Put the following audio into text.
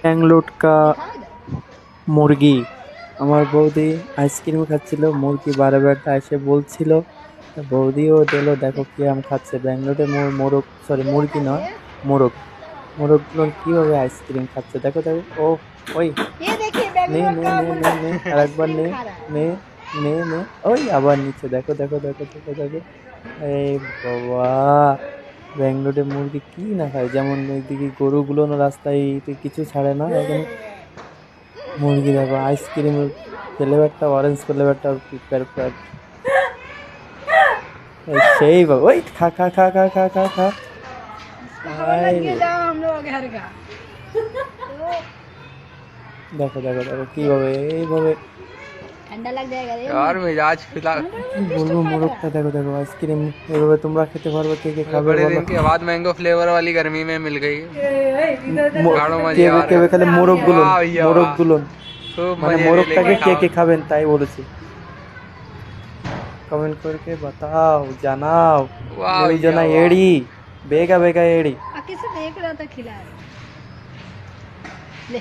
ব্যাঙ্গলোর কা মুরগি। আমার বৌদি আইসক্রিম খাচ্ছিল, মুরগি বারে বারে এসে বলছিল, তা বৌদিও দিল, দেখো কি আম খাচ্ছে ব্যাঙ্গলোরে। মোরগ, সরি মুরগি নয়, মোরগ। মোরগগুলো কিভাবে আইসক্রিম খাচ্ছে দেখো দেখো। ও ওই, ये देखिए নে बेंगलोर নে का নে নে मुर्गा নে আর একবার आइसक्रीम নে, खा रहा है। নে নে নে। ওই আবার নিচ্ছে, দেখো দেখো দেখো দেখো দেখো। এই বাবা, ব্যাঙ্গলোরে মুরগি কি না খায়! যেমন ওইদিকে গরুগুলো না রাস্তায় কিছু ছাড়ে না, এখানে মুরগি দেখো আইসক্রিমের ফ্লেভারটা, অরেঞ্জ ফ্লেভারটা প্রিপেয়ার। সেই বাবা, ওই খা খা খা খা খা খা খা। इसको हवा আই लग के जाओ हम लोग घर का। तो দেখো দেখো দেখো কিভাবে, এইভাবে। ठंडा लग जाएगा रे। यार मिजाज फिलहाल কি বলবো, মোরগটা দেখো দেখো আইসক্রিম এভাবে তোমরা খেতে পারবে, কে কে খাবে बड़े বলো। दिन के बाद मैंगो फ्लेवर वाली गर्मी में मिल गई। गाढ़ो मजे কেবে आ কেবে रहे খেলে মোরগ গুলো, वाह भैया মোরগ वाह। গুলো, खूब মানে मजे ले মোরগটাকে लेके কে खाओ। কে খাবেন তাই বলেছি। কমেন্ট করে বাতাও, জানাও। वाह দুই भैया জনা वाह। এড়ি, বেগা বেগা এড়ি। आके से देख रहा था खिला रहे। ले